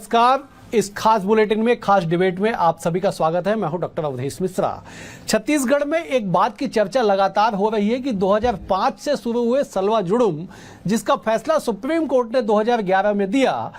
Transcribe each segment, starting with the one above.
नमस्कार। इस खास बुलेटिन में, खास डिबेट में आप सभी का स्वागत है। मैं हूं डॉक्टर अवधेश मिश्रा। छत्तीसगढ़ में एक बात की चर्चा लगातार हो रही है कि 2005 से शुरू हुए सलवा जुडुम, जिसका फैसला सुप्रीम कोर्ट ने 2011 में दिया,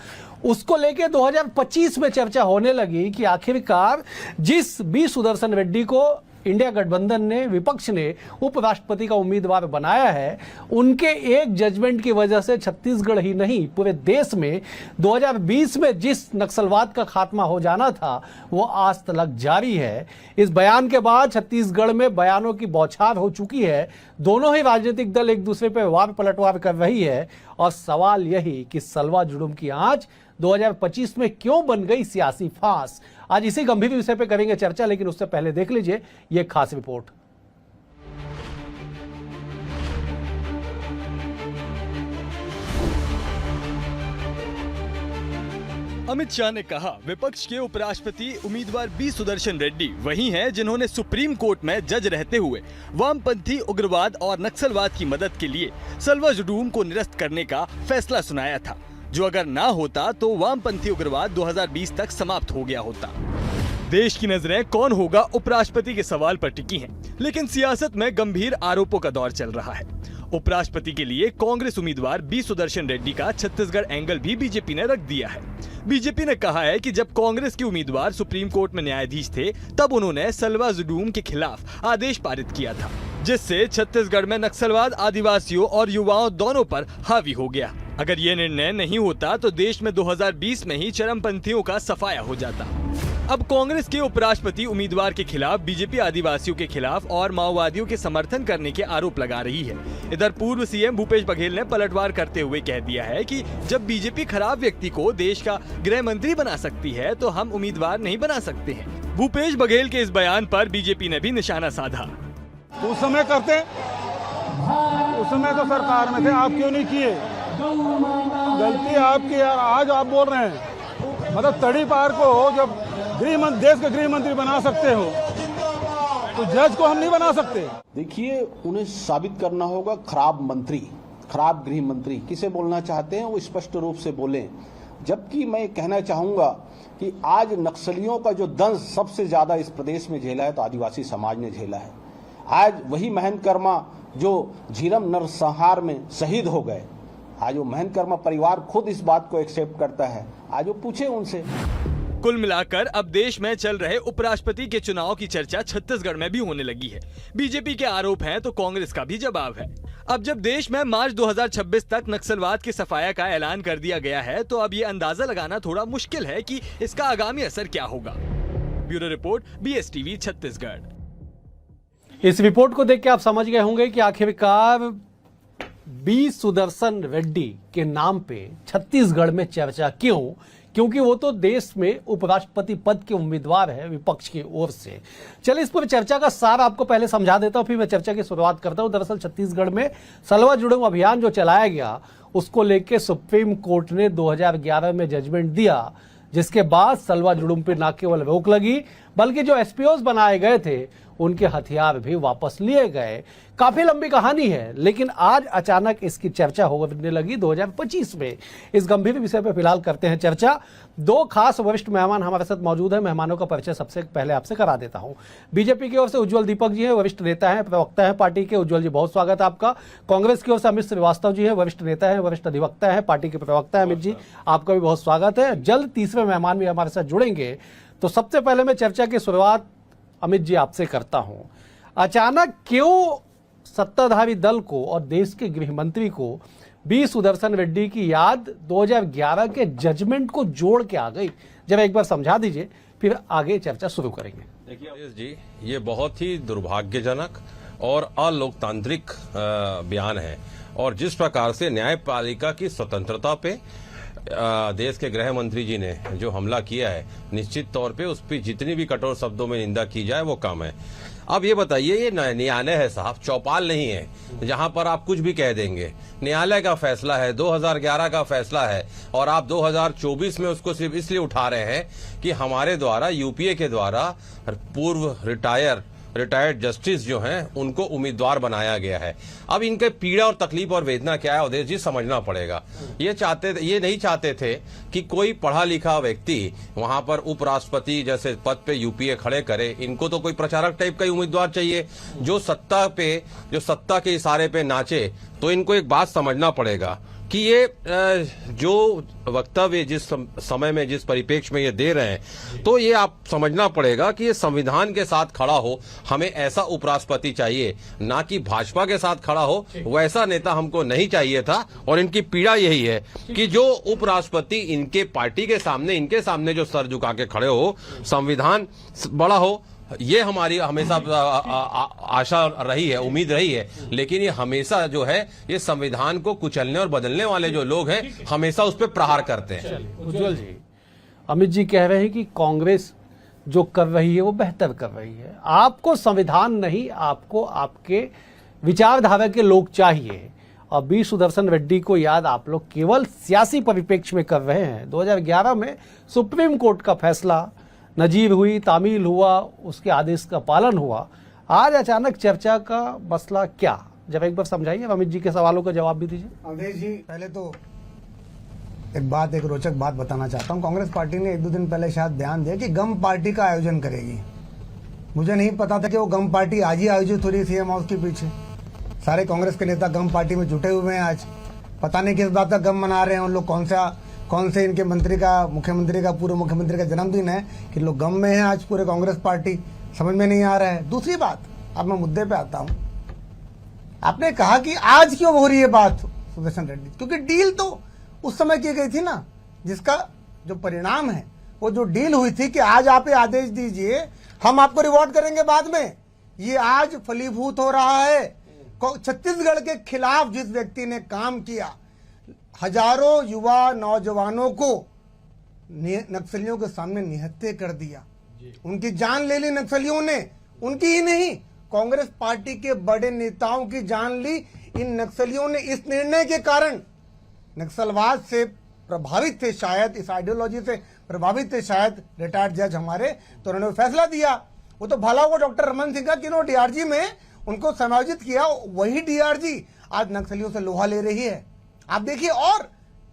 उसको लेके 2025 में चर्चा होने लगी कि आखिरकार जिस बी सुदर्शन रेड्डी को इंडिया गठबंधन ने, विपक्ष ने उपराष्ट्रपति का उम्मीदवार बनाया है, उनके एक जजमेंट की वजह से छत्तीसगढ़ ही नहीं पूरे देश में 2020 में जिस नक्सलवाद का खात्मा हो जाना था वो आज तक जारी है। इस बयान के बाद छत्तीसगढ़ में बयानों की बौछार हो चुकी है। दोनों ही राजनीतिक दल एक दूसरे पर वार पलटवार कर रही है और सवाल यही कि सलवा जुडुम की आंच 2025 में क्यों बन गई सियासी फांस। आज इसी गंभीर विषय पे करेंगे चर्चा, लेकिन उससे पहले देख लीजिए ये खास रिपोर्ट। अमित शाह ने कहा, विपक्ष के उपराष्ट्रपति उम्मीदवार बी सुदर्शन रेड्डी वही हैं जिन्होंने सुप्रीम कोर्ट में जज रहते हुए वामपंथी उग्रवाद और नक्सलवाद की मदद के लिए सलवा जुडुम को निरस्त करने का फैसला सुनाया था, जो अगर ना होता तो वामपंथी उग्रवाद 2020 तक समाप्त हो गया होता। देश की नजरें कौन होगा उपराष्ट्रपति के सवाल पर टिकी हैं, लेकिन सियासत में गंभीर आरोपों का दौर चल रहा है। उपराष्ट्रपति के लिए कांग्रेस उम्मीदवार बी सुदर्शन रेड्डी का छत्तीसगढ़ एंगल भी बीजेपी ने रख दिया है। बीजेपी ने कहा है कि जब कांग्रेस के उम्मीदवार सुप्रीम कोर्ट में न्यायाधीश थे, तब उन्होंने सलवा जुडुम के खिलाफ आदेश पारित किया था, जिससे छत्तीसगढ़ में नक्सलवाद आदिवासियों और युवाओं दोनों पर हावी हो गया। अगर ये निर्णय नहीं होता तो देश में 2020 में ही चरमपंथियों का सफाया हो जाता। अब कांग्रेस के उपराष्ट्रपति उम्मीदवार के खिलाफ बीजेपी आदिवासियों के खिलाफ और माओवादियों के समर्थन करने के आरोप लगा रही है। इधर पूर्व सीएम भूपेश बघेल ने पलटवार करते हुए कह दिया है कि जब बीजेपी खराब व्यक्ति को देश का गृह मंत्री बना सकती है तो हम उम्मीदवार नहीं बना सकते हैं। भूपेश बघेल के इस बयान पर बीजेपी ने भी निशाना साधा। उस समय करते, उस समय तो सरकार में थे, आप क्यों नहीं किए? गलती आपकी यार। आज आप बोल रहे हैं, मतलब तड़ी पार को जब देश के गृह मंत्री बना सकते हो तो जज को हम नहीं बना सकते। देखिए, उन्हें साबित करना होगा खराब मंत्री, खराब गृह मंत्री किसे बोलना चाहते हैं वो स्पष्ट रूप से बोलें। जबकि मैं कहना चाहूंगा कि आज नक्सलियों का जो दंश सबसे ज्यादा इस प्रदेश में झेला है तो आदिवासी समाज ने झेला है। आज वही महंत कर्मा जो झीरम नरसंहार में शहीद हो गए, आज वो महंत कर्मा परिवार खुद इस बात को एक्सेप्ट करता है। आज वो पूछे उनसे। कुल मिलाकर अब देश में चल रहे उपराष्ट्रपति के चुनाव की चर्चा छत्तीसगढ़ में भी होने लगी है। बीजेपी के आरोप हैं तो कांग्रेस का भी जवाब है। अब जब देश में मार्च 2026 तक नक्सलवाद के सफाया का ऐलान कर दिया गया है तो अब ये अंदाजा लगाना थोड़ा मुश्किल है कि इसका आगामी असर क्या होगा। Bureau report, BSTV Chhattisgarh. इस रिपोर्ट को देख के आप समझ गए होंगे कि आखिरकार बी सुदर्शन रेड्डी के नाम पे छत्तीसगढ़ में चर्चा क्यों, क्योंकि वो तो देश में उपराष्ट्रपति पद के उम्मीदवार है विपक्ष की ओर से। चलिए इस पर चर्चा का सार आपको पहले समझा देता हूं, फिर मैं चर्चा की शुरुआत करता हूं। दरअसल छत्तीसगढ़ में सलवा जुडुम अभियान जो चलाया गया, उसको लेके सुप्रीम कोर्ट ने 2011 में जजमेंट दिया, जिसके बाद सलवा जुडुम पर न केवल रोक लगी बल्कि जो एसपीओज बनाए गए थे उनके हथियार भी वापस लिए गए। काफी लंबी कहानी है, लेकिन आज अचानक इसकी चर्चा होने लगी 2025 में। इस गंभीर विषय पर फिलहाल करते हैं चर्चा। दो खास वरिष्ठ मेहमान हमारे साथ मौजूद हैं। मेहमानों का परिचय सबसे पहले आपसे करा देता हूं। बीजेपी की ओर से उज्जवल दीपक जी हैं, वरिष्ठ नेता हैं, प्रवक्ता हैं पार्टी के। उज्जवल जी, बहुत स्वागत है आपका। कांग्रेस की ओर से अमित श्रीवास्तव जी हैं, वरिष्ठ नेता हैं, वरिष्ठ अधिवक्ता हैं, पार्टी के प्रवक्ता है। अमित जी, आपका भी बहुत स्वागत है। जल्द तीसरे मेहमान भी हमारे साथ जुड़ेंगे। तो सबसे पहले मैं चर्चा की शुरुआत अमित जी आपसे करता हूं। अचानक क्यों सत्ताधारी दल को और देश के गृह मंत्री को बी सुदर्शन रेड्डी की याद 2011 के जजमेंट को जोड़ के आ गई? जब एक बार समझा दीजिए, फिर आगे चर्चा शुरू करेंगे। देखिए जी, ये बहुत ही दुर्भाग्यजनक और अलोकतांत्रिक बयान है, और जिस प्रकार से न्यायपालिका की स्वतंत्रता पे देश के गृह मंत्री जी ने जो हमला किया है, निश्चित तौर पे उस पर जितनी भी कठोर शब्दों में निंदा की जाए वो कम है। अब ये बताइए, ये न्यायालय है साहब, चौपाल नहीं है जहां पर आप कुछ भी कह देंगे। न्यायालय का फैसला है, 2011 का फैसला है, और आप 2024 में उसको सिर्फ इसलिए उठा रहे हैं कि हमारे द्वारा, यूपीए के द्वारा पूर्व रिटायर रिटायर्ड जस्टिस जो हैं उनको उम्मीदवार बनाया गया है। अब इनके पीड़ा और तकलीफ और वेदना क्या है अवधेश जी, समझना पड़ेगा। ये नहीं चाहते थे कि कोई पढ़ा लिखा व्यक्ति वहां पर उपराष्ट्रपति जैसे पद पे यूपीए खड़े करे। इनको तो कोई प्रचारक टाइप का ही उम्मीदवार चाहिए जो सत्ता के इशारे पे नाचे। तो इनको एक बात समझना पड़ेगा कि ये जो वक्तव्य जिस समय में जिस परिप्रेक्ष्य में ये दे रहे हैं, तो ये आप समझना पड़ेगा कि ये संविधान के साथ खड़ा हो। हमें ऐसा उपराष्ट्रपति चाहिए, ना कि भाजपा के साथ खड़ा हो। वैसा नेता हमको नहीं चाहिए था। और इनकी पीड़ा यही है कि जो उपराष्ट्रपति इनके पार्टी के सामने, इनके सामने जो सर झुका के खड़े हो, संविधान बड़ा हो, ये हमारी हमेशा आशा रही है, उम्मीद रही है। लेकिन ये हमेशा जो है ये संविधान को कुचलने और बदलने वाले जो लोग हैं हमेशा उस पर प्रहार करते हैं। उज्जवल जी, अमित जी कह रहे हैं कि कांग्रेस जो कर रही है वो बेहतर कर रही है। आपको संविधान नहीं, आपको आपके विचारधारा के लोग चाहिए। और बी सुदर्शन रेड्डी को याद आप लोग केवल सियासी परिप्रेक्ष्य में कर रहे हैं। 2011 में सुप्रीम कोर्ट का फैसला, नजीर हुई, तामील हुआ, उसके आदेश का पालन हुआ। आज अचानक चर्चा का मसला क्या? जब एक बार समझाइए, अमित जी के सवालों का जवाब भी दीजिए। अवधेश जी, पहले तो एक रोचक बात बताना चाहता हूँ। कांग्रेस पार्टी ने 1-2 दिन पहले शायद बयान दिया कि गम पार्टी का आयोजन करेगी। मुझे नहीं पता था कि वो गम पार्टी आज ही आयोजित हो रही है सीएम हाउस के पीछे। सारे कांग्रेस के नेता गम पार्टी में जुटे हुए हैं। आज पता नहीं किस बात का गम मना रहे हैं उन लोग। कौन से इनके मुख्यमंत्री का पूर्व मुख्यमंत्री का जन्मदिन है कि लोग गम में हैं आज पूरे कांग्रेस पार्टी, समझ में नहीं आ रहा है। दूसरी बात, अब मैं मुद्दे पे आता हूं। आपने कहा कि आज क्यों हो रही है बात सुदर्शन रेड्डी, क्योंकि डील तो उस समय की गई थी ना, जिसका जो परिणाम है वो जो डील हुई थी कि आज आप आदेश दीजिए, हम आपको रिवॉर्ड करेंगे बाद में, ये आज फलीभूत हो रहा है। छत्तीसगढ़ के खिलाफ जिस व्यक्ति ने काम किया, हजारों युवा नौजवानों को नक्सलियों के सामने निहत्थे कर दिया, उनकी जान ले ली नक्सलियों ने। उनकी ही नहीं, कांग्रेस पार्टी के बड़े नेताओं की जान ली इन नक्सलियों ने। इस निर्णय के कारण नक्सलवाद से प्रभावित थे, शायद इस आइडियोलॉजी से प्रभावित थे शायद रिटायर्ड जज हमारे, तो उन्होंने फैसला दिया। वो तो भला हुआ डॉक्टर रमन सिंह का कि उन्होंने डीआरजी में उनको समायोजित किया। वही डीआरजी आज नक्सलियों से लोहा ले रही है। आप देखिए, और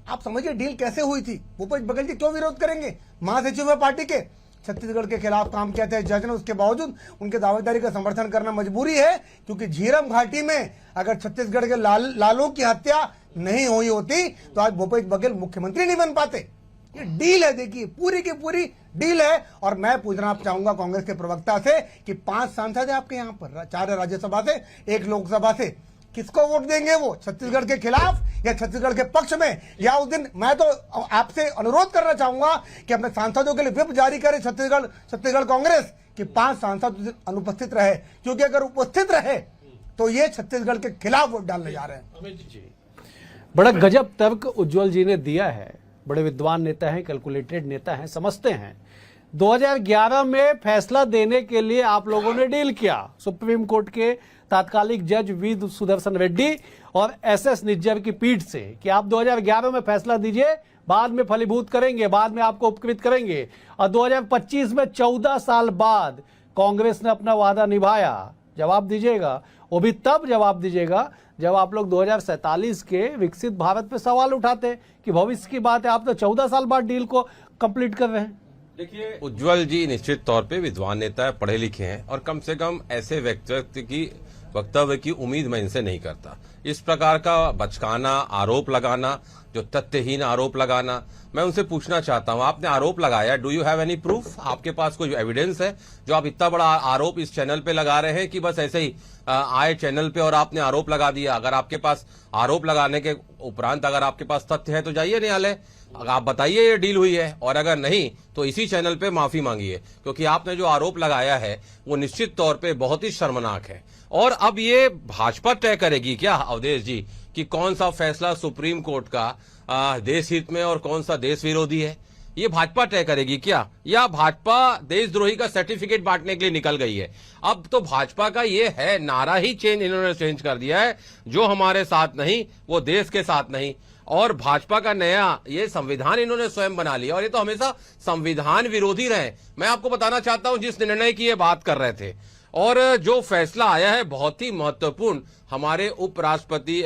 आप समझिए डील कैसे हुई थी। भूपेश बघेल जी क्यों विरोध करेंगे? महासचिव है पार्टी के, छत्तीसगढ़ के खिलाफ काम किया था जज ने, उसके बावजूद उनके दावेदारी का समर्थन करना मजबूरी है, क्योंकि झीरम घाटी में अगर छत्तीसगढ़ के लालों की हत्या नहीं हुई होती तो आज भूपेश बघेल मुख्यमंत्री नहीं बन पाते। ये डील है, देखिए पूरी की पूरी डील है। और मैं पूछना चाहूंगा कांग्रेस के प्रवक्ता से कि 5 सांसद है आपके यहाँ पर, 4 राज्यसभा से, 1 लोकसभा से, किसको वोट देंगे वो? छत्तीसगढ़ के खिलाफ या छत्तीसगढ़ के पक्ष में? या उस दिन मैं तो आपसे अनुरोध करना चाहूंगा कि अपने सांसदों के लिए व्हिप जारी करे छत्तीसगढ़ कांग्रेस कि 5 सांसद अनुपस्थित रहे, क्योंकि अगर उपस्थित रहे तो ये छत्तीसगढ़ के खिलाफ वोट डालने जा रहे हैं। बड़ा गजब तर्क उज्जवल जी ने दिया है। बड़े विद्वान नेता हैं, कैलकुलेटेड नेता हैं, समझते हैं। 2011 में फैसला देने के लिए आप लोगों ने डील किया। सुप्रीम कोर्ट के तात्कालिक जज वी सुदर्शन रेड्डी और एसएस निज्जर की पीठ से कि आप 2011 में फैसला दीजिए, बाद में फलीभूत करेंगे, बाद में आपको उपकृत करेंगे। और 2025 में 14 साल बाद कांग्रेस ने अपना वादा निभाया। जवाब दीजिएगा, वो भी तब जवाब दीजिएगा जब आप लोग 2047 के विकसित भारत पे सवाल उठाते कि भविष्य की बात है, आप तो 14 साल बाद डील को कंप्लीट कर रहे हैं। देखिए, उज्जवल जी निश्चित तौर पे विद्वान नेता है, पढ़े लिखे हैं, और कम से कम ऐसे वक्तव्य की उम्मीद मैं इनसे नहीं करता। इस प्रकार का बचकाना, आरोप लगाना, जो तथ्यहीन आरोप लगाना, मैं उनसे पूछना चाहता हूं, आपने आरोप लगाया, do you have any proof? आपके पास कोई एविडेंस है जो आप इतना बड़ा आरोप इस चैनल पे लगा रहे हैं कि बस ऐसे ही आए चैनल पे और आपने आरोप लगा दिया? अगर आपके पास आरोप लगाने के उपरांत अगर आपके पास तथ्य है तो जाइए न्यायालय, आप बताइए ये डील हुई है, और अगर नहीं तो इसी चैनल पे माफी मांगिए, क्योंकि आपने जो आरोप लगाया है वो निश्चित तौर पे बहुत ही शर्मनाक है। और अब ये भाजपा तय करेगी क्या अवधेश जी कि कौन सा फैसला सुप्रीम कोर्ट का देश हित में और कौन सा देश विरोधी है? ये भाजपा तय करेगी क्या, या भाजपा देशद्रोही का सर्टिफिकेट बांटने के लिए निकल गई है? अब तो भाजपा का ये है नारा ही इन्होंने चेंज कर दिया है, जो हमारे साथ नहीं वो देश के साथ नहीं। और भाजपा का नया ये संविधान इन्होंने स्वयं बना लिया, और ये तो हमेशा संविधान विरोधी रहे। मैं आपको बताना चाहता हूं, जिस निर्णय की ये बात कर रहे थे और जो फैसला आया है बहुत ही महत्वपूर्ण। हमारे उपराष्ट्रपति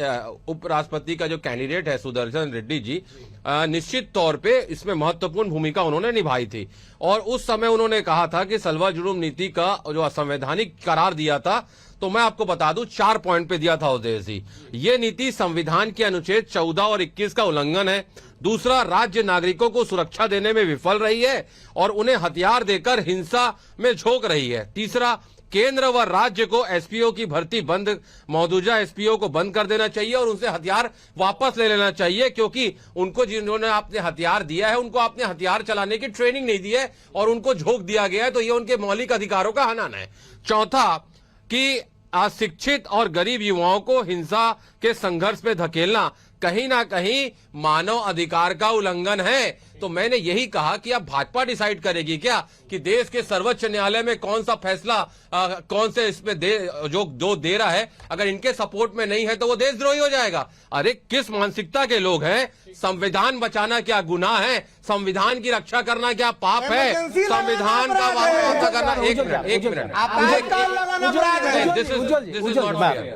का जो कैंडिडेट है सुदर्शन रेड्डी जी, निश्चित तौर पे इसमें महत्वपूर्ण भूमिका उन्होंने निभाई थी। और उस समय उन्होंने कहा था कि सलवा जुर्म नीति का जो असंवैधानिक करार दिया था, तो मैं आपको बता दूं 4 पॉइंट पे दिया था उदय जी। ये नीति संविधान के अनुच्छेद 14 और 21 का उल्लंघन है। दूसरा, राज्य नागरिकों को सुरक्षा देने में विफल रही है और उन्हें हथियार देकर हिंसा में झोंक रही है। तीसरा, केंद्र व राज्य को एसपीओ की भर्ती बंद, मौजूदा एसपीओ को बंद कर देना चाहिए और उनसे हथियार वापस ले लेना चाहिए, क्योंकि उनको जिन्होंने आपने हथियार दिया है उनको आपने हथियार चलाने की ट्रेनिंग नहीं दी है और उनको झोंक दिया गया है, तो ये उनके मौलिक अधिकारों का हनन है। चौथा, कि अशिक्षित और गरीब युवाओं को हिंसा के संघर्ष में धकेलना कहीं ना कहीं मानव अधिकार का उल्लंघन है। तो मैंने यही कहा कि अब भाजपा डिसाइड करेगी क्या कि देश के सर्वोच्च न्यायालय में कौन सा फैसला कौन से इसमें जो दे रहा है, अगर इनके सपोर्ट में नहीं है तो वो देशद्रोही हो जाएगा। अरे किस मानसिकता के लोग हैं? संविधान बचाना क्या गुनाह है? संविधान की रक्षा करना क्या पाप है? संविधान का रक्षा करना एक मिनट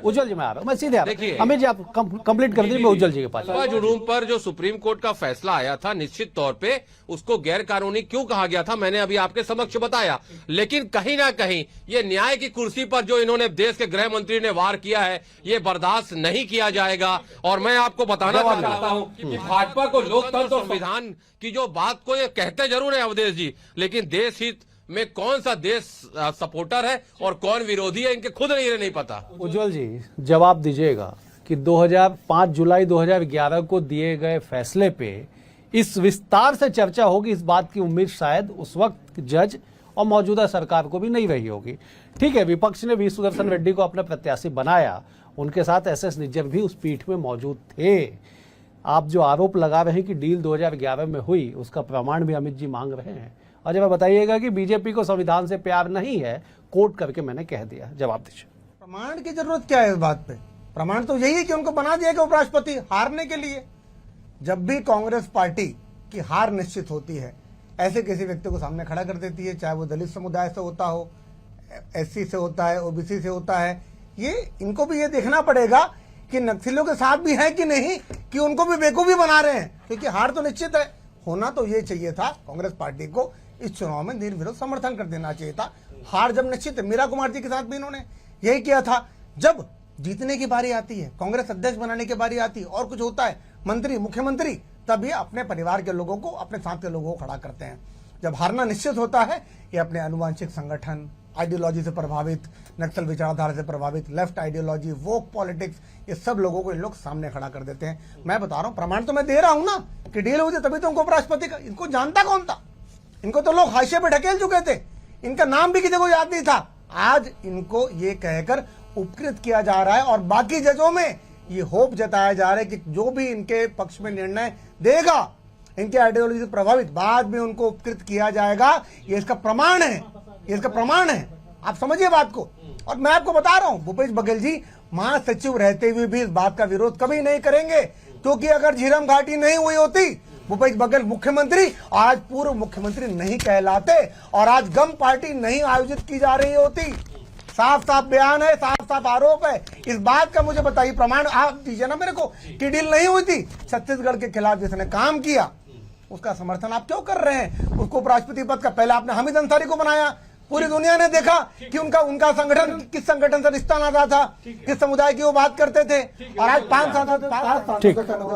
उज्जवल जी मैं आ रहा हूँ, मैं सीधे देखिए, अमित जी आप कंप्लीट कर दीजिए, मैं उज्जवल जी के पास। सलवा जुर्म पर जो सुप्रीम कोर्ट का फैसला आया था, निश्चित तौर पे उसको गैर कानूनी क्यों कहा गया था मैंने अभी आपके समक्ष बताया। लेकिन कहीं ना कहीं ये न्याय की कुर्सी पर जो इन्होंने देश के गृह मंत्री ने वार किया है, ये बर्दाश्त नहीं किया जाएगा। और मैं आपको बताना चाहता हूं कि भाजपा को लोकतंत्र और संविधान की जो बात को ये कहते जरूर है अवधेश जी, लेकिन देश हित में कौन सा देश सपोर्टर है और कौन विरोधी है, इनके खुद नहीं पता। उज्जवल जी जवाब दीजिएगा कि 5 जुलाई 2011 को दिए गए फैसले पे इस विस्तार से चर्चा होगी, इस बात की उम्मीद शायद उस वक्त जज और मौजूदा सरकार को भी नहीं रही होगी। ठीक है, विपक्ष ने वी सुदर्शन रेड्डी को अपना प्रत्याशी बनाया, उनके साथ एसएस निज्जर भी उस पीठ में मौजूद थे। आप जो आरोप लगा रहे हैं कि डील 2011 में हुई, उसका प्रमाण भी अमित जी मांग रहे हैं। और जब बताइएगा कि बीजेपी को संविधान से प्यार नहीं है, कोर्ट करके मैंने कह दिया, जवाब दीजिए। प्रमाण की जरूरत क्या है इस बात पे? प्रमाण तो यही है कि उनको बना दिया गया उपराष्ट्रपति हारने के लिए। जब भी कांग्रेस पार्टी की हार निश्चित होती है, ऐसे किसी व्यक्ति को सामने खड़ा कर देती है, चाहे वो दलित समुदाय से होता हो, एससी से होता है, ओबीसी से होता है। ये इनको भी ये देखना पड़ेगा कि नक्सलियों के साथ भी है कि नहीं, कि उनको भी बेवकूफी बना रहे हैं, क्योंकि हार तो निश्चित है। होना तो ये चाहिए था, कांग्रेस पार्टी को इस चुनाव में निर्विरोध समर्थन कर देना चाहिए था। हार जब निश्चित है, मीरा कुमार जी के साथ भी इन्होंने यही किया था। जब जीतने की बारी आती है, कांग्रेस अध्यक्ष बनाने की बारी आती है और कुछ होता है, मंत्री मुख्यमंत्री, तब ये अपने परिवार के लोगों को, अपने साथ के लोगों को खड़ा करते हैं। जब हारना निश्चित होता है, ये अपने अनुवांशिक संगठन, आइडियोलॉजी से प्रभावित, नक्सल विचारधारा से प्रभावित, लेफ्ट आइडियोलॉजी, वोक पॉलिटिक्स, ये सब लोगों को इन लोग सामने खड़ा कर देते हैं। मैं बता रहा हूं, प्रमाण तो मैं दे रहा हूं ना कि डील हुई थी, तभी तो उनको उपराष्ट्रपति का, इनको जानता कौन था? इनको तो लोग हाशिए पे ढकेल चुके थे, इनका नाम भी किसी को याद नहीं था। आज इनको ये कहकर उपकृत किया जा रहा है और बाकी जजों में ये होप जताया जा रहा है कि जो भी इनके पक्ष में निर्णय देगा, इनके आइडियोलॉजी से प्रभावित, बाद में उनको उपकृत किया जाएगा। ये इसका प्रमाण है, ये इसका प्रमाण है। आप समझिए बात को। और मैं आपको बता रहा हूं, भूपेश बघेल जी महासचिव रहते हुए भी इस बात का विरोध कभी नहीं करेंगे, क्योंकि अगर झीरम घाटी नहीं हुई होती, भूपेश बघेल मुख्यमंत्री, आज पूर्व मुख्यमंत्री नहीं कहलाते और आज गम पार्टी नहीं आयोजित की जा रही होती। साफ साफ बयान है, साफ साफ आरोप है। इस बात का मुझे बताइए, प्रमाण आप दीजिए ना मेरे को कि डील नहीं हुई थी। छत्तीसगढ़ के खिलाफ जिसने काम किया, उसका समर्थन आप क्यों कर रहे हैं? उसको उपराष्ट्रपति पद का पहले आपने हामिद अंसारी को बनाया, पूरी दुनिया ने देखा कि उनका संगठन किस संगठन से रिश्ता नाता था, किस समुदाय की वो बात करते थे। और आज 5 सांसद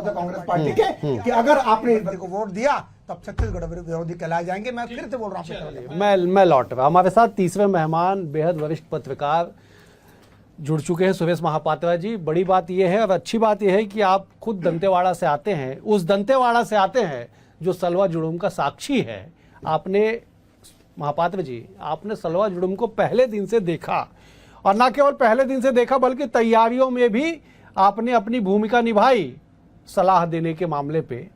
कांग्रेस पार्टी के कि अगर आपने को वोट दिया तब छत्तीसगढ़ विरोधी कहलाए जाएंगे। मैं फिर से बोल रहा हूँ, मैं लौट रहा। हमारे साथ तीसरे मेहमान बेहद वरिष्ठ पत्रकार जुड़ चुके हैं, सुरेश महापात्रा जी। बड़ी बात यह है और अच्छी बात यह है कि आप खुद दंतेवाड़ा से आते हैं, उस दंतेवाड़ा से आते हैं जो सलवा जुड़ूम का साक्षी है। आपने, महापात्र जी, आपने सलवा जुड़ूम को पहले दिन से देखा, और न केवल पहले दिन से देखा बल्कि तैयारियों में भी आपने अपनी भूमिका निभाई सलाह देने के मामले पे।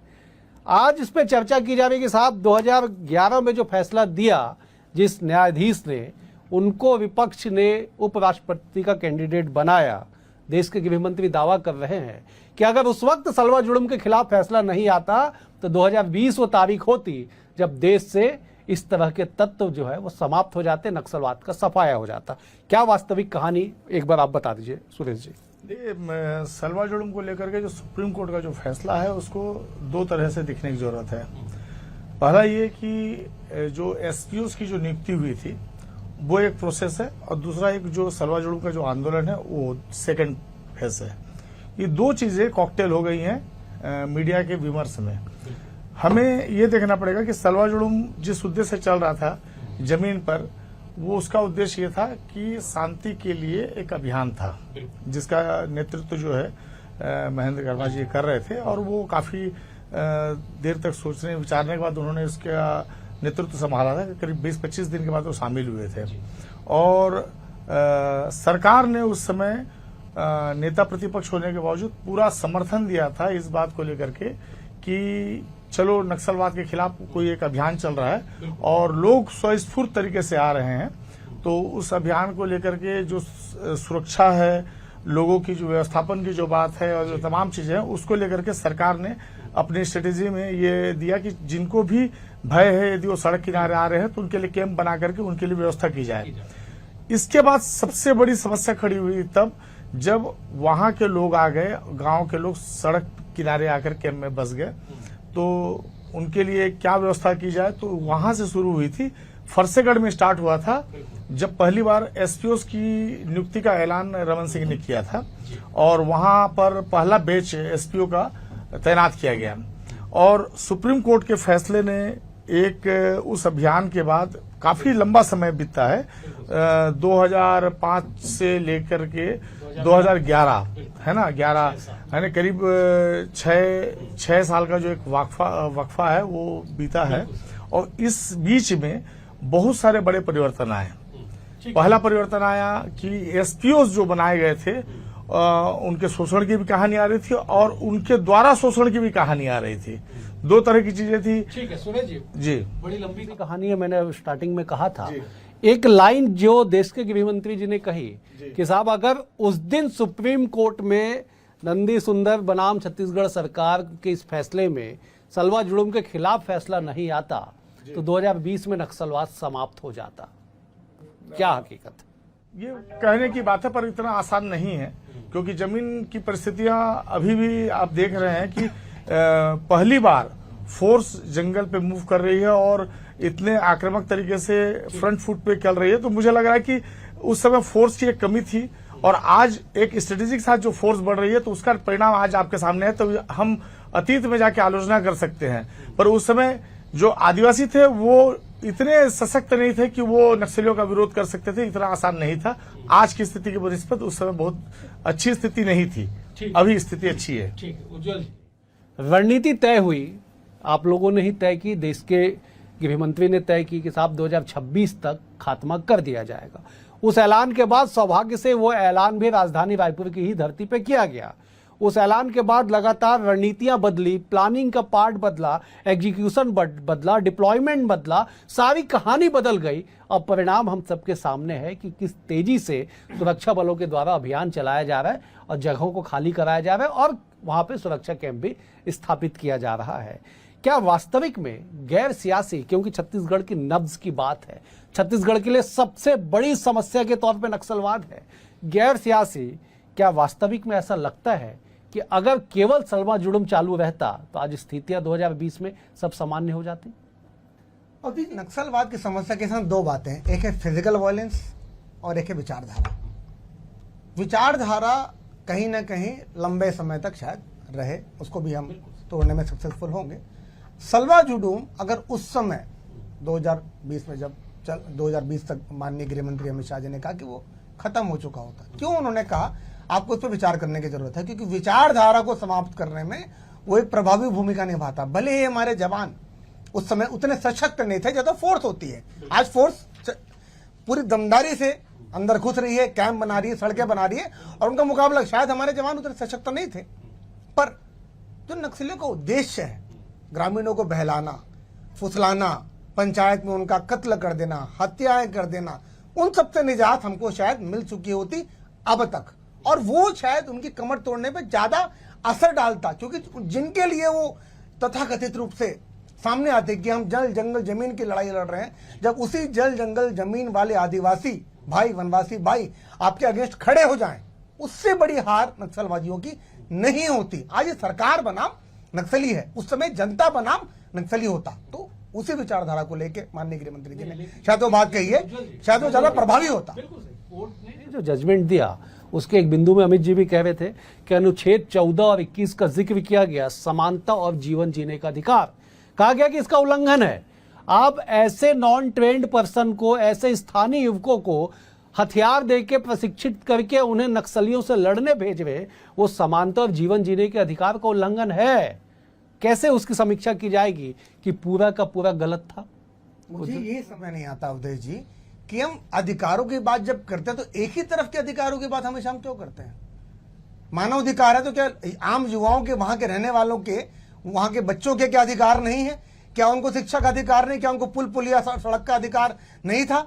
आज इस पे चर्चा की जा रही है कि साहब 2011 में जो फैसला दिया जिस न्यायाधीश ने, उनको विपक्ष ने उपराष्ट्रपति का कैंडिडेट बनाया। देश के गृह मंत्री दावा कर रहे हैं कि अगर उस वक्त सलवा जुड़ूम के खिलाफ फैसला नहीं आता तो 2020 वो तारीख होती जब देश से इस तरह के तत्व जो है वो समाप्त हो जाते, नक्सलवाद का सफाया हो जाता। क्या वास्तविक कहानी एक बार आप बता दीजिए सुरेश जी। देखिए, सलवा जुर्म को लेकर के जो सुप्रीम कोर्ट का जो फैसला है उसको दो तरह से दिखने की जरूरत है। पहला ये कि जो एसपीओ की जो नियुक्ति हुई थी वो एक प्रोसेस है, और दूसरा एक जो सलवा जुर्म का जो आंदोलन है वो सेकंड फेज है। ये दो चीजें कॉकटेल हो गई हैं मीडिया के विमर्श में। हमें ये देखना पड़ेगा कि सलवा जुर्म जिस उद्देश्य से चल रहा था जमीन पर, वो उसका उद्देश्य ये था कि शांति के लिए एक अभियान था जिसका नेतृत्व जो है महेंद्र गर्मा जी कर रहे थे, और वो काफी देर तक सोचने विचारने के बाद उन्होंने इसका नेतृत्व संभाला था। करीब 20-25 दिन के बाद वो शामिल हुए थे, और सरकार ने उस समय नेता प्रतिपक्ष होने के बावजूद पूरा समर्थन दिया था इस बात को लेकर के कि चलो नक्सलवाद के खिलाफ कोई एक अभियान चल रहा है और लोग स्वस्फूर्त तरीके से आ रहे हैं, तो उस अभियान को लेकर के जो सुरक्षा है, लोगों की जो व्यवस्थापन की जो बात है और जो तमाम चीजें हैं, उसको लेकर के सरकार ने अपनी स्ट्रेटेजी में ये दिया कि जिनको भी भय है यदि वो सड़क किनारे आ रहे हैं तो उनके लिए कैंप बना करके उनके लिए व्यवस्था की जाए। इसके बाद सबसे बड़ी समस्या खड़ी हुई तब जब वहां के लोग आ गए, गांव के लोग सड़क किनारे आकर कैंप में बस गए, तो उनके लिए क्या व्यवस्था की जाए। तो वहां से शुरू हुई थी। फरसेगढ़ में स्टार्ट हुआ था जब पहली बार एसपीओ की नियुक्ति का ऐलान रमन सिंह ने किया था, और वहां पर पहला बैच एसपीओ का तैनात किया गया, और सुप्रीम कोर्ट के फैसले ने एक उस अभियान के बाद काफी लंबा समय बीता है, 2005 से लेकर के 2011 है ना, 11 है ना, करीब 6 साल का जो एक वक्फा है वो बीता है, और इस बीच में बहुत सारे बड़े परिवर्तन आए। पहला परिवर्तन आया कि एसपीओ जो बनाए गए थे उनके शोषण की भी कहानी आ रही थी और उनके द्वारा शोषण की भी कहानी आ रही थी। दो तरह की चीजें थी। ठीक है सुरेश जी, बड़ी लंबी कहानी है। मैंने स्टार्टिंग में कहा था एक लाइन जो देश के गृह मंत्री जी ने कही कि साहब अगर उस दिन सुप्रीम कोर्ट में नंदी सुंदर बनाम छत्तीसगढ़ सरकार के इस फैसले में सलवा जुर्म के खिलाफ फैसला नहीं आता तो 2020 में नक्सलवाद समाप्त हो जाता। क्या हकीकत? ये कहने की बात है पर इतना आसान नहीं है, क्योंकि जमीन की परिस्थितियां अभी भी आप देख रहे हैं कि पहली बार फोर्स जंगल पे मूव कर रही है और इतने आक्रामक तरीके से फ्रंट फुट पे चल रही है। तो मुझे लग रहा है कि उस समय फोर्स की एक कमी थी और आज एक स्ट्रेटेजी के साथ जो फोर्स बढ़ रही है तो उसका परिणाम आज आपके सामने है। तो हम अतीत में जाके आलोचना कर सकते हैं, पर उस समय जो आदिवासी थे वो इतने सशक्त नहीं थे कि वो नक्सलियों का विरोध कर सकते थे। इतना आसान नहीं था। आज की स्थिति की बनिस्बत उस समय बहुत अच्छी स्थिति नहीं थी, अभी स्थिति अच्छी है। ठीक है उज्जवल जी, रणनीति तय हुई, आप लोगों ने ही तय की, देश के गृह मंत्री ने तय की कि साहब 2026 तक खात्मा कर दिया जाएगा। उस ऐलान के बाद सौभाग्य से वो ऐलान भी राजधानी रायपुर की ही धरती पे किया गया। उस ऐलान के बाद लगातार रणनीतियां बदली, प्लानिंग का पार्ट बदला, एग्जीक्यूशन बदला, डिप्लॉयमेंट बदला, सारी कहानी बदल गई। अब परिणाम हम सबके सामने है कि किस तेजी से सुरक्षा बलों के द्वारा अभियान चलाया जा रहा है और जगहों को खाली कराया जा रहा है और वहां पे सुरक्षा कैंप भी स्थापित किया जा रहा है। क्या वास्तविक में गैर सियासी, क्योंकि छत्तीसगढ़ की नब्ज की बात है, छत्तीसगढ़ के लिए सबसे बड़ी समस्या के तौर पे नक्सलवाद है, गैर सियासी, क्या वास्तविक में ऐसा लगता है कि अगर केवल सलवा जुर्म चालू रहता तो आज स्थितियां 2020 में सब सामान्य हो जाती? अभी नक्सलवाद की समस्या के साथ दो बातें, एक है फिजिकल वायलेंस और एक है विचारधारा। विचारधारा कहीं ना कहीं लंबे समय तक शायद रहे, उसको भी हम तोड़ने में सक्सेसफुल होंगे। सलवा जुर्म अगर उस समय 2020 में जब 2020 तक माननीय गृह मंत्री अमित शाह जी ने कहा कि वो खत्म हो चुका होता, क्यों उन्होंने कहा आपको इस पर विचार करने की जरूरत है, क्योंकि विचारधारा को समाप्त करने में वो एक प्रभावी भूमिका निभाता। भले ही हमारे जवान उस समय उतने सशक्त नहीं थे, ज्यादा फोर्स होती है। आज फोर्स पूरी दमदारी से अंदर घुस रही है, कैंप बना रही है, सड़कें बना रही है, और उनका मुकाबला शायद हमारे जवान उतने सशक्त नहीं थे। पर जो नक्सलियों का उद्देश्य है ग्रामीणों को बहलाना, फुसलाना, पंचायत में उनका कत्ल कर देना, हत्याएं कर देना, उन सबसे निजात हमको शायद मिल चुकी होती अब तक, और वो शायद उनकी कमर तोड़ने पे ज्यादा असर डालता, क्योंकि जिनके लिए वो तथाकथित रूप से सामने आते कि हम जल जंगल जमीन की लड़ाई लड़ रहे हैं, जब उसी जल जंगल जमीन वाले आदिवासी भाई, वनवासी भाई आपके अगेंस्ट खड़े हो जाएं, उससे बड़ी हार नक्सलवादियों की नहीं होती। आज ये सरकार बनाम नक्सली है, उस समय जनता बनाम नक्सली होता तो उसी विचारधारा को लेके माननीय गृह मंत्री जी ने शायद वो बात कही है, शायद वो ज्यादा प्रभावी होता। कोर्ट ने जो जजमेंट दिया उसके एक बिंदु में अमित जी भी कह रहे थे कि अनुच्छेद 14 और 21 का जिक्र किया गया, समानता और जीवन जीने का अधिकार, कहा गया कि इसका उल्लंघन है। आप ऐसे नॉन ट्रेंड पर्सन को, ऐसे स्थानीय युवकों को हथियार देके प्रशिक्षित करके उन्हें नक्सलियों से लड़ने भेज रहे, वो समानता और जीवन जीने के अधिकार का उल्लंघन है। कैसे उसकी समीक्षा की जाएगी कि पूरा का पूरा गलत था? मुझे ये समझ नहीं आता उदय जी कि हम अधिकारों की बात जब करते हैं तो एक ही तरफ के अधिकारों की बात हमेशा हम क्यों करते हैं? मानव अधिकार है तो क्या आम युवाओं के, वहां के रहने वालों के, वहां के बच्चों के क्या अधिकार नहीं है? क्या उनको शिक्षा का अधिकार नहीं? क्या उनको पुल पुलिया सड़क का अधिकार नहीं था?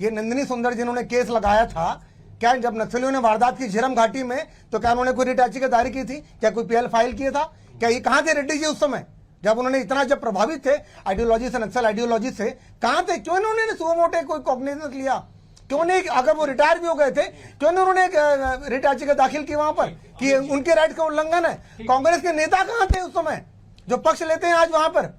ये नंदिनी सुंदर जिन्होंने केस लगाया था, क्या जब नक्सलियों ने वारदात की झीरम घाटी में, तो क्या उन्होंने कोई रिट याचिका दायर की थी? क्या कोई पीएल फाइल किया था? क्या ये कहां थे रेड्डी जी उस समय जब उन्होंने इतना जब प्रभावित थे आइडियोलॉजी से, नक्सल आइडियोलॉजी से, कहां थे? क्यों इन्होंने सुओ मोटे कोई कॉग्निजेंस लिया? क्यों नहीं, अगर वो रिटायर भी हो गए थे, क्यों नहीं उन्होंने रिट याचिका दाखिल की वहां पर कि उनके राइट का उल्लंघन है? कांग्रेस के नेता कहां थे उस समय जो पक्ष लेते हैं आज वहां पर?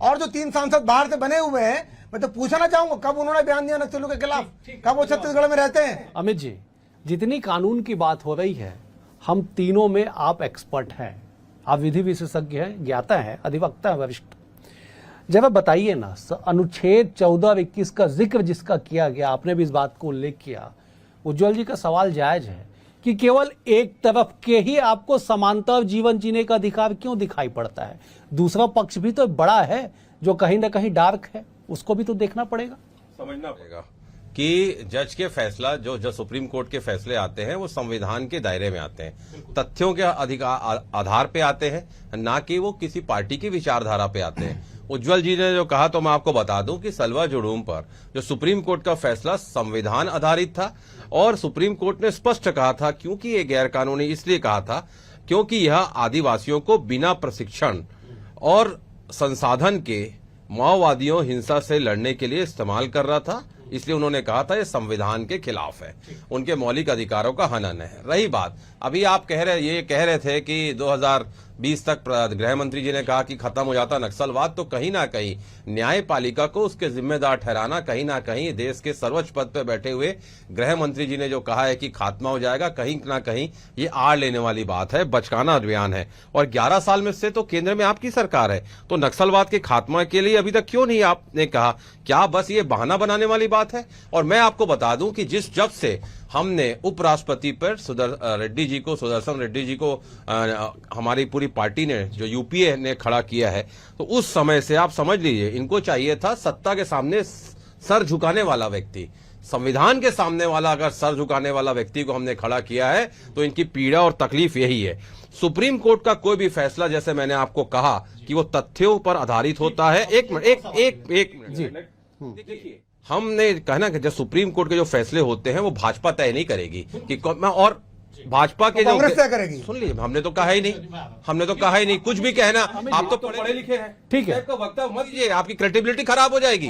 और जो 3 सांसद बाहर से बने हुए हैं, मैं तो पूछना चाहूंगा कब उन्होंने बयान दिया नक्सलियों के खिलाफ? कब वो छत्तीसगढ़ में रहते हैं? अमित जी, जितनी कानून की बात हो रही है, हम तीनों में आप एक्सपर्ट हैं, आप विधि विशेषज्ञ हैं, ज्ञाता हैं, अधिवक्ता हैं, वरिष्ठ। जब बताइए ना, अनुच्छेद 14 और 21 का जिक्र जिसका किया गया, आपने भी इस बात को उल्लेख किया, उज्जवल जी का सवाल जायज है कि केवल एक तरफ के ही आपको समानता और जीवन जीने का अधिकार क्यों दिखाई पड़ता है? दूसरा पक्ष भी तो बड़ा है जो कहीं ना कहीं डार्क है, उसको भी तो देखना पड़ेगा, समझना पड़ेगा कि जज के फैसला जो सुप्रीम कोर्ट के फैसले आते हैं वो संविधान के दायरे में आते हैं, तथ्यों के आधार पे आते हैं, ना कि वो किसी पार्टी की विचारधारा पे आते हैं। उज्जवल जी ने जो कहा तो मैं आपको बता दूं कि सलवा जुड़ूम पर जो सुप्रीम कोर्ट का फैसला संविधान आधारित था और सुप्रीम कोर्ट ने स्पष्ट कहा था, क्योंकि ये गैर कानूनी इसलिए कहा था क्योंकि यह आदिवासियों को बिना प्रशिक्षण और संसाधन के माओवादियों हिंसा से लड़ने के लिए इस्तेमाल कर रहा था, इसलिए उन्होंने कहा था ये संविधान के खिलाफ है, उनके मौलिक अधिकारों का हनन है। रही बात, अभी आप कह रहे थे कि 2020 तक गृह मंत्री जी ने कहा कि खत्म हो जाता नक्सलवाद, तो कहीं ना कहीं न्यायपालिका को उसके जिम्मेदार ठहराना, कहीं ना कहीं देश के सर्वोच्च पद पर बैठे हुए गृह मंत्री जी ने जो कहा है कि खात्मा हो जाएगा, कहीं ना कहीं ये आड़ लेने वाली बात है, बचकाना अभियान है। और 11 साल में से तो केंद्र में आपकी सरकार है, तो नक्सलवाद के खात्मा के लिए अभी तक क्यों नहीं आपने कहा? क्या बस ये बहाना बनाने वाली बात है? और मैं आपको बता दूं कि जब से हमने उपराष्ट्रपति पर सुदर्शन रेड्डी जी को हमारी पूरी पार्टी ने, जो यूपीए ने खड़ा किया है, तो उस समय से आप समझ लीजिए इनको चाहिए था सत्ता के सामने सर झुकाने वाला व्यक्ति, संविधान के सामने वाला अगर सर झुकाने वाला व्यक्ति को हमने खड़ा किया है तो इनकी पीड़ा और तकलीफ यही है। सुप्रीम कोर्ट का कोई भी फैसला, जैसे मैंने आपको कहा कि वो तथ्यों पर आधारित होता है। एक मिनट देखिए, हमने कहना कि जब सुप्रीम कोर्ट के जो फैसले होते हैं वो भाजपा तय नहीं करेगी कि और भाजपा के जो कांग्रेस तय करेगी। सुन लीजिए, हमने तो कहा ही नहीं, कुछ भी कहना। आप तो पढ़े लिखे हैं, ठीक है, वक्ता मत कीजिए, आपकी क्रेडिबिलिटी खराब हो जाएगी।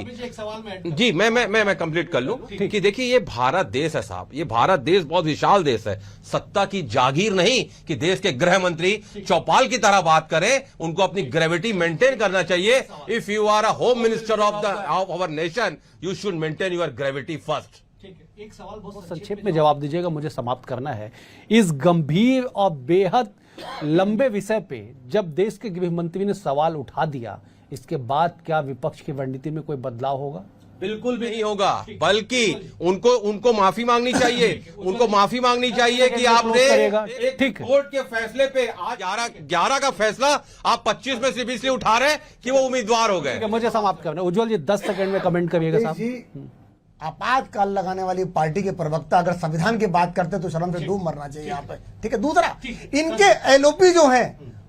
जी, मैं कंप्लीट कर लूं कि देखिए ये भारत देश है साहब, ये भारत देश बहुत विशाल देश है, सत्ता की जागीर नहीं कि देश के गृह मंत्री चौपाल की तरह बात करें, उनको अपनी ग्रेविटी मेंटेन करना चाहिए। If you are a home minister of our nation, you should maintain your gravity first. एक सवाल बहुत संक्षेप में जवाब दीजिएगा, मुझे समाप्त करना है। इस गंभीर और बेहद लंबे विषय पे जब देश के गृह मंत्री ने सवाल उठा दिया, इसके बाद क्या विपक्ष की रणनीति में कोई बदलाव होगा? बिल्कुल भी नहीं होगा, बल्कि उनको माफी मांगनी चाहिए, उनको माफी मांगनी चाहिए कि आपने एक कोर्ट के फैसले पे आज 11 का फैसला आप 25 में सिर्फ इसलिए उठा रहे कि वो उम्मीदवार हो गए। मुझे समाप्त करना। उज्जवल जी 10 सेकंड में कमेंट करिएगा साहब। आपातकाल लगाने वाली पार्टी के प्रवक्ता अगर संविधान की बात करते तो शर्म से डूब मरना चाहिए यहाँ पे, ठीक है। दूसरा, इनके एलओपी जो है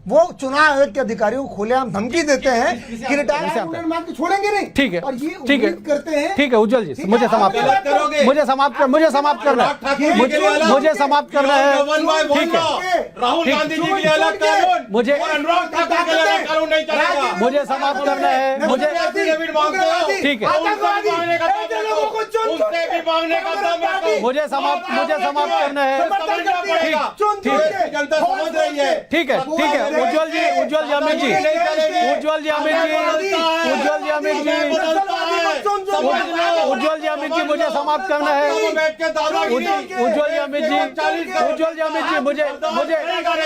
वो चुनाव आयोग के अधिकारियों को खुलेआम धमकी देते हैं कि रिटायरमेंट मांग के छोड़ेंगे नहीं। ठीक है, और ये ठीक है, उम्मीद करते हैं। ठीक है उज्जवल जी, मुझे समाप्त करना है, मुझे समाप्त करना है, मुझे समाप्त करना है, ठीक है, राहुल गांधी जी के लिए अलग कानून, मुझे अनुराग ठाकुर के लिए अलग कानून नहीं चलेगा। मुझे समाप्त करना है, मुझे ठीक है, मुझे समाप्त करना है, जनता समझ रही है। ठीक है, ठीक है उज्जवल जी, उज्जवल जी अमित जी, उज्जवल जी अमित जी, उज्जवल जी अमित जी, उज्जवल जी अमित जी, मुझे समाप्त करना है, उज्जवल जी अमित जी, उज्जवल जी अमित जी,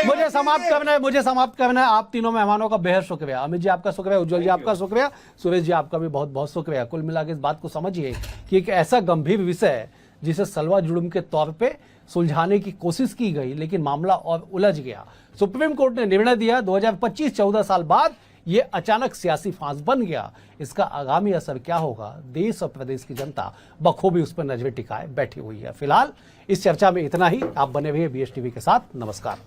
मुझे समाप्त करना है, मुझे समाप्त करना है। आप तीनों मेहमानों का बेहद शुक्रिया, अमित जी आपका शुक्रिया, उज्जवल जी आपका शुक्रिया, सुरेश जी आपका भी बहुत बहुत शुक्रिया। कुल मिला के इस बात को समझिए कि एक ऐसा गंभीर विषय है जिसे सलवा जुर्म के तौर पे सुलझाने की कोशिश की गई, लेकिन मामला और उलझ गया। सुप्रीम कोर्ट ने निर्णय दिया, 2025-14 साल बाद ये अचानक सियासी फांस बन गया। इसका आगामी असर क्या होगा, देश और प्रदेश की जनता बखूबी उस पर नजरें टिकाए बैठी हुई है। फिलहाल इस चर्चा में इतना ही। आप बने हुए BSTV के साथ। नमस्कार।